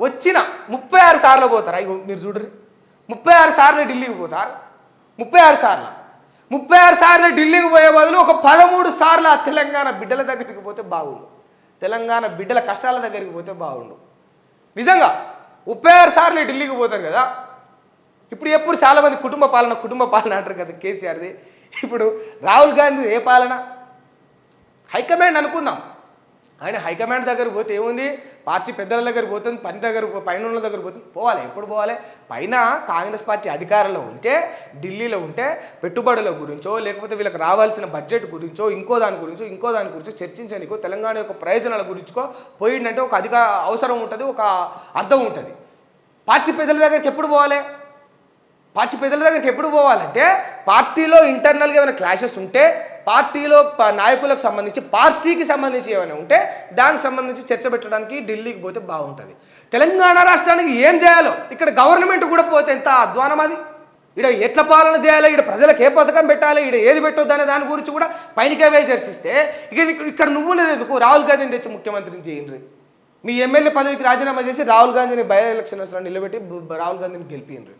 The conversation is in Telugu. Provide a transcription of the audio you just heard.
వచ్చిన 36 సార్లు పోతారు. అయ్యో మీరు చూడరు, 36 సార్లు ఢిల్లీకి పోతారు. 36 సార్లు 36 సార్లు ఢిల్లీకి పోయే బదులు ఒక 13 సార్లు ఆ తెలంగాణ బిడ్డల దగ్గరికి పోతే బాగుండు. తెలంగాణ బిడ్డల కష్టాల దగ్గరికి పోతే బాగుండు. నిజంగా 36 సార్లు ఢిల్లీకి పోతారు కదా. ఇప్పుడు ఎప్పుడు చాలామంది కుటుంబ పాలన అంటారు కదా కేసీఆర్ది. ఇప్పుడు రాహుల్ గాంధీ ఏ పాలన? హైకమాండ్ అనుకుందాం. ఆయన హైకమాండ్ దగ్గరకు పోతే ఏముంది, పార్టీ పెద్దల దగ్గరికి పోతుంది, పైన ఉన్న దగ్గర పోతుంది. పోవాలి, ఎప్పుడు పోవాలి? పైన కాంగ్రెస్ పార్టీ అధికారంలో ఉంటే, ఢిల్లీలో ఉంటే పెట్టుబడుల గురించో లేకపోతే వీళ్ళకి రావాల్సిన బడ్జెట్ గురించో ఇంకో దాని గురించో చర్చించనికో తెలంగాణ యొక్క ప్రయోజనాల గురించుకో పోయిందంటే ఒక అవసరం ఉంటుంది, ఒక అర్థం ఉంటుంది. పార్టీ పెద్దల దగ్గరికి ఎప్పుడు పోవాలి? పార్టీ పెద్దల దగ్గరికి ఎప్పుడు పోవాలంటే పార్టీలో ఇంటర్నల్గా ఏమైనా క్లాషెస్ ఉంటే, పార్టీలో నాయకులకు సంబంధించి పార్టీకి సంబంధించి ఏమైనా ఉంటే దానికి సంబంధించి చర్చ పెట్టడానికి ఢిల్లీకి పోతే బాగుంటుంది. తెలంగాణ రాష్ట్రానికి ఏం చేయాలో ఇక్కడ గవర్నమెంట్ కూడా పోతే ఎంత అధ్వానం అది. ఇక్కడ ఎట్లా పాలన చేయాలి, ఇక్కడ ప్రజలకు ఏ పథకం పెట్టాలి, ఇక్కడ ఏది పెట్టొద్దు అనే దాని గురించి కూడా పైనకే చర్చిస్తే ఇక్కడ నువ్వు లేదు ఎందుకు? రాహుల్ గాంధీని తెచ్చి ముఖ్యమంత్రిని చేయండి. మీ ఎమ్మెల్యే పదవికి రాజీనామా చేసి రాహుల్ గాంధీని బై ఎలక్షన్స్లో నిలబెట్టి రాహుల్ గాంధీని గెలిపియండి.